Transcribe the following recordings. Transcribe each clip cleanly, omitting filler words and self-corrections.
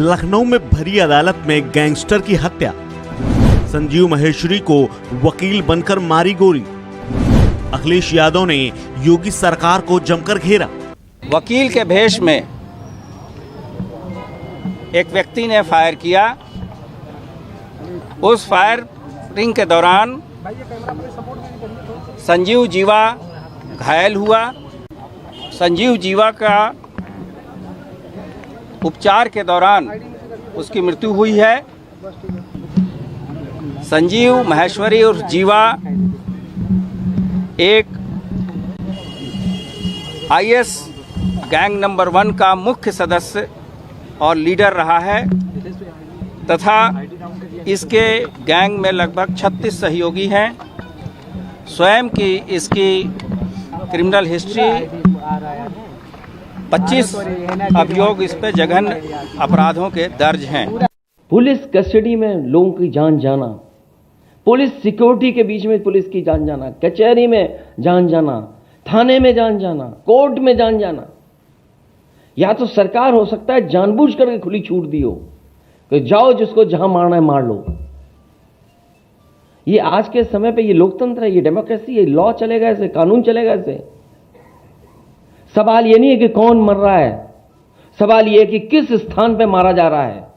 लखनऊ में भरी अदालत में गैंगस्टर की हत्या। संजीव महेश्वरी को वकील बनकर मारी गोली। अखिलेश यादव ने योगी सरकार को जमकर घेरा। वकील के भेष में एक व्यक्ति ने फायर किया। उस फायरिंग के दौरान संजीव जीवा घायल हुआ। संजीव जीवा का उपचार के दौरान उसकी मृत्यु हुई है। संजीव महेश्वरी और जीवा एक आईएस गैंग नंबर 1 का मुख्य सदस्य और लीडर रहा है तथा इसके गैंग में लगभग 36 सहयोगी हैं। स्वयं की इसकी क्रिमिनल हिस्ट्री 25 अभियोग इस पे जघन्य अपराधों के दर्ज हैं। पुलिस कस्टडी में लोगों की जान जाना, पुलिस सिक्योरिटी के बीच में पुलिस की जान जाना, कचहरी में जान जाना, थाने में जान जाना, कोर्ट में जान जाना, या तो सरकार हो सकता है जानबूझ करके खुली छूट दी हो कि जाओ जिसको जहां मारना है मार लो। ये आज के समय पे ये लोकतंत्र है, ये डेमोक्रेसी है, लॉ चलेगा ऐसे, कानून चलेगा ऐसे। सवाल ये नहीं है कि कौन मर रहा है, सवाल ये है कि किस स्थान पे मारा जा रहा है।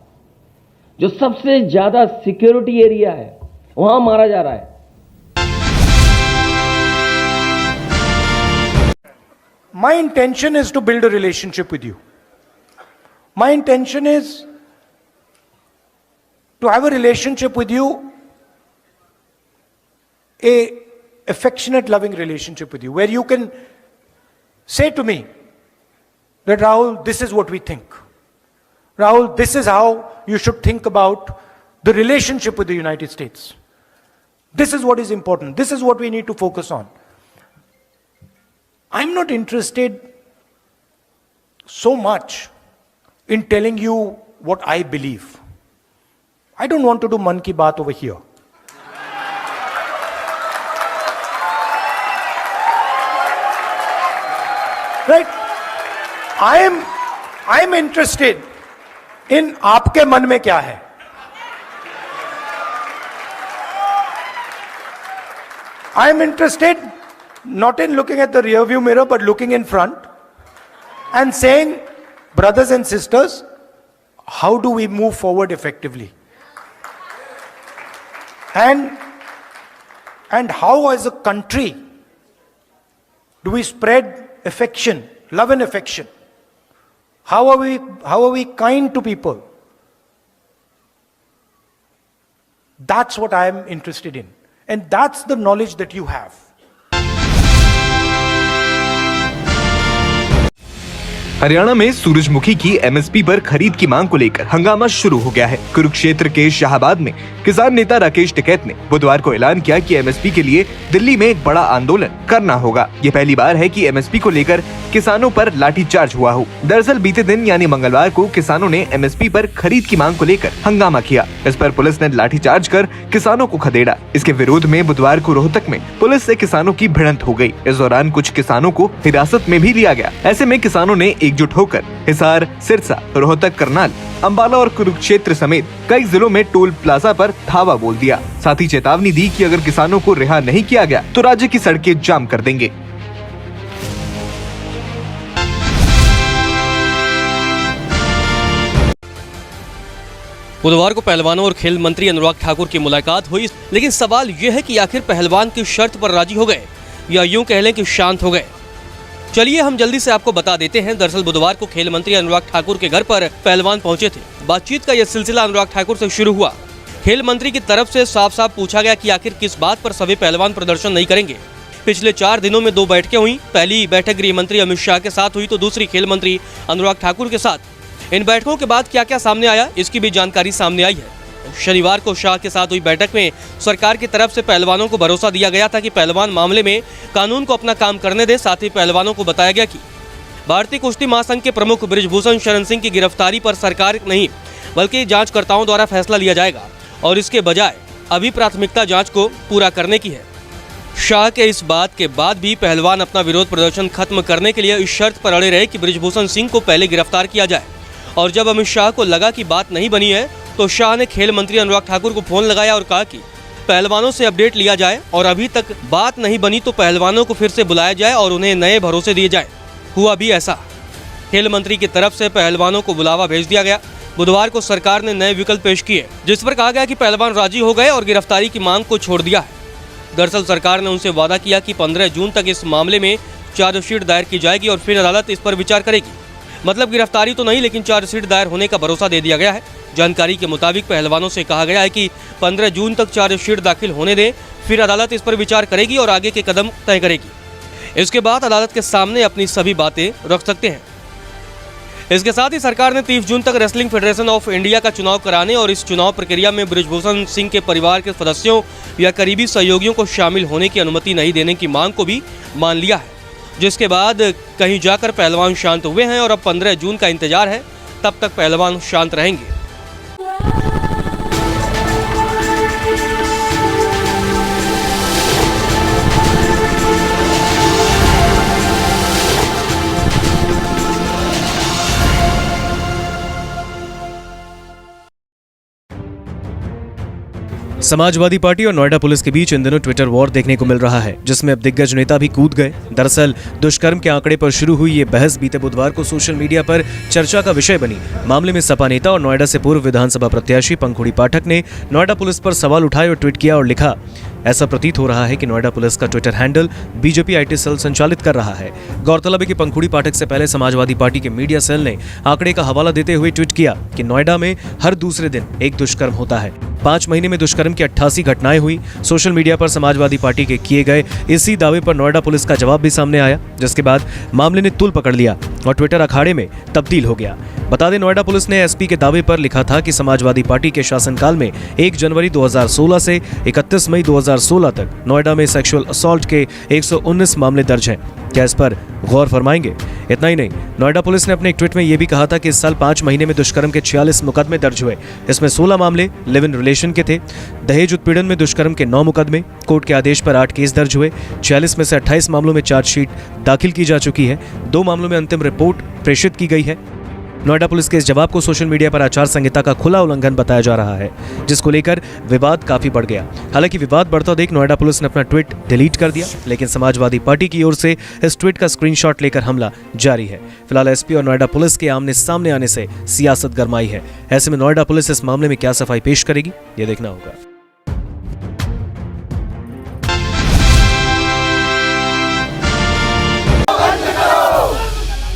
जो सबसे ज्यादा सिक्योरिटी एरिया है वहां मारा जा रहा है। My intention is to build a relationship with you. My intention is to have a relationship with you, a affectionate, loving relationship with you, where you can say to me that Rahul, this is what we think. Rahul, this is how you should think about the relationship with the United States. This is what is important. This is what we need to focus on. I'm not interested so much in telling you what I believe. I don't want to do Man Ki Baat over here. Right? I'm interested in आपके मन में क्या है. I'm interested not in looking at the rear view mirror, but looking in front and saying, brothers and sisters, how do we move forward effectively? And how as a country do we spread affection, love and affection? How are we kind to people? That's what I am interested in. And that's the knowledge that you have. Haryana में सूरजमुखी की MSP पर खरीद की मांग को लेकर हंगामा शुरू हो गया है। कुरुक्षेत्र के शाहाबाद में किसान नेता राकेश टिकैत ने बुधवार को ऐलान किया कि एमएसपी के लिए दिल्ली में एक बड़ा आंदोलन करना होगा। ये पहली बार है कि एमएसपी को लेकर किसानों पर लाठीचार्ज हुआ हो। दरअसल बीते दिन यानी मंगलवार को किसानों ने एमएसपी पर खरीद की मांग को लेकर हंगामा किया। इस पर पुलिस ने लाठीचार्ज कर किसानों को खदेड़ा। इसके विरोध में बुधवार को रोहतक में पुलिस से किसानों की भिड़ंत हो गई। इस दौरान कुछ किसानों को हिरासत में भी लिया गया। ऐसे में किसानों ने एकजुट होकर हिसार, सिरसा, रोहतक, करनाल, अंबाला और कुरुक्षेत्र समेत कई जिलों में टोल प्लाजा पर धावा बोल दिया। साथ ही चेतावनी दी कि अगर किसानों को रिहा नहीं किया गया तो राज्य की सड़कें जाम कर देंगे। बुधवार को पहलवानों और खेल मंत्री अनुराग ठाकुर की मुलाकात हुई, लेकिन सवाल यह है कि आखिर पहलवान की शर्त पर राजी हो गए या यूं कह लें कि शांत हो गए। चलिए हम जल्दी से आपको बता देते हैं। दरअसल बुधवार को खेल मंत्री अनुराग ठाकुर के घर पर पहलवान पहुंचे थे। बातचीत का यह सिलसिला अनुराग ठाकुर से शुरू हुआ। खेल मंत्री की तरफ से साफ साफ पूछा गया कि आखिर किस बात पर सभी पहलवान प्रदर्शन नहीं करेंगे। पिछले 4 दिनों में 2 बैठकें हुई। पहली बैठक गृह मंत्री अमित शाह के साथ हुई तो दूसरी खेल मंत्री अनुराग ठाकुर के साथ। इन बैठकों के बाद क्या क्या सामने आया, इसकी भी जानकारी सामने आई है। शनिवार को शाह के साथ हुई बैठक में सरकार की तरफ से पहलवानों को भरोसा दिया गया था कि पहलवान मामले में कानून को अपना काम करने दे। साथ ही पहलवानों को बताया गया कि भारतीय कुश्ती महासंघ के प्रमुख बृजभूषण शरण सिंह की गिरफ्तारी पर सरकार नहीं बल्कि जांचकर्ताओं द्वारा फैसला लिया जाएगा और इसके बजाय अभी प्राथमिकता जांच को पूरा करने की है। शाह के इस बात के बाद भी पहलवान अपना विरोध प्रदर्शन खत्म करने के लिए इस शर्त पर अड़े रहे कि बृजभूषण सिंह को पहले गिरफ्तार किया जाए और जब अमित शाह को लगा कि बात नहीं बनी है तो शाह ने खेल मंत्री अनुराग ठाकुर को फोन लगाया और कहा कि पहलवानों से अपडेट लिया जाए और अभी तक बात नहीं बनी तो पहलवानों को फिर से बुलाया जाए और उन्हें नए भरोसे दिए जाए। हुआ भी ऐसा। खेल मंत्री की तरफ से पहलवानों को बुलावा भेज दिया गया। बुधवार को सरकार ने नए विकल्प पेश किए, जिस पर कहा गया कि पहलवान राजी हो गए और गिरफ्तारी की मांग को छोड़ दिया है। दरअसल सरकार ने उनसे वादा किया कि 15 जून तक इस मामले में चार्जशीट दायर की जाएगी और फिर अदालत इस पर विचार करेगी। मतलब गिरफ्तारी तो नहीं, लेकिन चार्जशीट दायर होने का भरोसा दे दिया गया है। जानकारी के मुताबिक पहलवानों से कहा गया है कि 15 जून तक चार्जशीट दाखिल होने दें, फिर अदालत इस पर विचार करेगी और आगे के कदम तय करेगी। इसके बाद अदालत के सामने अपनी सभी बातें रख सकते हैं। इसके साथ ही सरकार ने 30 जून तक रेसलिंग फेडरेशन ऑफ इंडिया का चुनाव कराने और इस चुनाव प्रक्रिया में बृजभूषण सिंह के परिवार के सदस्यों या करीबी सहयोगियों को शामिल होने की अनुमति नहीं देने की मांग को भी मान लिया है, जिसके बाद कहीं जाकर पहलवान शांत हुए हैं और अब 15 जून का इंतजार है। तब तक पहलवान शांत रहेंगे। समाजवादी पार्टी और नोएडा पुलिस के बीच इन दिनों ट्विटर वॉर देखने को मिल रहा है, जिसमें अब दिग्गज नेता भी कूद गए। दरअसल दुष्कर्म के आंकड़े पर शुरू हुई ये बहस बीते बुधवार को सोशल मीडिया पर चर्चा का विषय बनी। मामले में सपा नेता और नोएडा से पूर्व विधानसभा प्रत्याशी पंखुड़ी पाठक ने नोएडा पुलिस पर सवाल उठाए और ट्वीट किया और लिखा, ऐसा प्रतीत हो रहा है कि नोएडा पुलिस का Twitter handle BJP IT cell संचालित कर रहा है। गौरतलब है कि पंखुड़ी पाठक से पहले समाजवादी पार्टी के मीडिया सेल ने आंकड़े का हवाला देते हुए ट्वीट किया कि नोएडा में हर दूसरे दिन एक दुष्कर्म होता है। 5 महीने में दुष्कर्म की 88 घटनाएं हुई। सोशल मीडिया पर समाजवादी पार्टी के किए गए इसी दावे पर नोएडा पुलिस का जवाब भी सामने आया, जिसके बाद मामले ने तूल पकड़ लिया और ट्विटर अखाड़े में तब्दील हो गया। बता दें, नोएडा पुलिस ने एसपी के दावे पर लिखा था कि समाजवादी पार्टी के शासनकाल में 1 जनवरी 2016 से 31 मई 2016 तक नोएडा में सेक्सुअल असॉल्ट के 119 मामले दर्ज हैं। क्या इस पर गौर फरमाएंगे? इतना ही नहीं, नोएडा पुलिस ने अपने एक ट्वीट में यह भी कहा था कि इस साल 5 महीने में दुष्कर्म के 46 मुकदमे दर्ज हुए। इसमें 16 मामले लिव इन रिलेशन के थे। दहेज उत्पीड़न में दुष्कर्म के 9 मुकदमे, कोर्ट के आदेश पर 8 केस दर्ज हुए। 46 में से 28 मामलों में चार्जशीट दाखिल की जा चुकी है। 2 मामलों में अंतिम रिपोर्ट प्रेषित की गई है। नोएडा पुलिस के इस जवाब को सोशल मीडिया पर आचार संहिता का खुला उल्लंघन बताया जा रहा है, जिसको लेकर विवाद काफी बढ़ गया। हालांकि विवाद बढ़ता देख नोएडा पुलिस ने अपना ट्वीट डिलीट कर दिया, लेकिन समाजवादी पार्टी की ओर से इस ट्वीट का स्क्रीनशॉट लेकर हमला जारी है। फिलहाल एसपी और नोएडा पुलिस के आमने सामने आने से सियासत गरमाई है। ऐसे में नोएडा पुलिस इस मामले में क्या सफाई पेश करेगी, ये देखना होगा।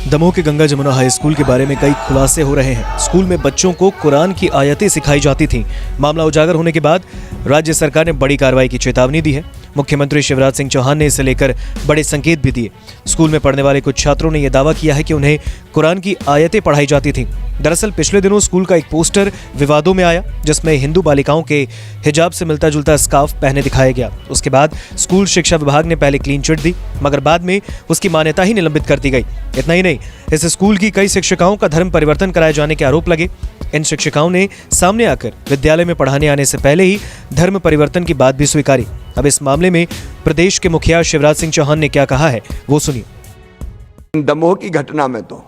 दमोह के गंगा जमुना हाई स्कूल के बारे में कई खुलासे हो रहे हैं। स्कूल में बच्चों को कुरान की आयतें सिखाई जाती थीं। मामला उजागर होने के बाद राज्य सरकार ने बड़ी कार्रवाई की चेतावनी दी है। मुख्यमंत्री शिवराज सिंह चौहान ने इसे लेकर बड़े संकेत भी दिए। स्कूल में पढ़ने वाले कुछ छात्रों ने यह दावा किया है कि उन्हें कुरान की आयतें पढ़ाई जाती थीं। दरअसल पिछले दिनों स्कूल का एक पोस्टर विवादों में आया, जिसमें हिंदू बालिकाओं के हिजाब से मिलता जुलता स्कार्फ पहने दिखाया गया। उसके बाद स्कूल शिक्षा विभाग ने पहले क्लीन चिट दी, मगर बाद में उसकी मान्यता ही निलंबित कर दी गई। इतना ही नहीं, इस स्कूल की कई शिक्षिकाओं का धर्म परिवर्तन कराए जाने के आरोप लगे। इन शिक्षिकाओं ने सामने आकर विद्यालय में पढ़ाने आने से पहले ही धर्म परिवर्तन की बात भी स्वीकारी। अब इस मामले में प्रदेश के मुखिया शिवराज सिंह चौहान ने क्या कहा है, वो सुनिए। दमोह की घटना में तो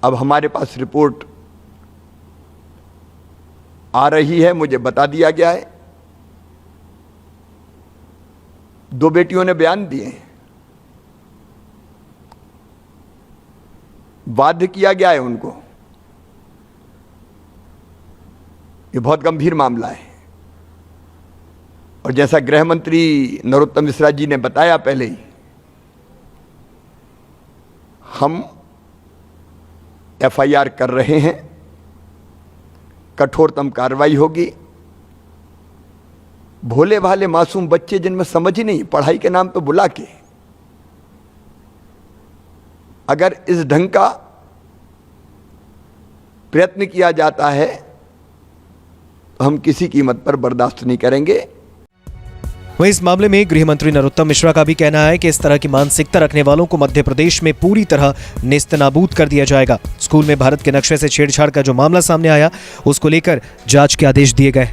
अब हमारे पास रिपोर्ट आ रही है, मुझे बता दिया गया है। 2 बेटियों ने बयान दिए, बाध्य किया गया है उनको। ये बहुत गंभीर मामला है और जैसा गृह मंत्री नरोत्तम मिश्रा जी ने बताया पहले ही, हम एफआईआर कर रहे हैं, कठोरतम कार्रवाई होगी। भोले भाले मासूम बच्चे जिनमें समझ ही नहीं, पढ़ाई के नाम पे बुला के अगर इस ढंग का प्रयत्न किया जाता है तो हम किसी कीमत पर बर्दाश्त नहीं करेंगे। वहीं इस मामले में गृह मंत्री नरोत्तम मिश्रा का भी कहना है कि इस तरह की मानसिकता रखने वालों को मध्य प्रदेश में पूरी तरह नेस्तनाबूद कर दिया जाएगा। स्कूल में भारत के नक्शे से छेड़छाड़ का जो मामला सामने आया, उसको लेकर जांच के आदेश दिए गए।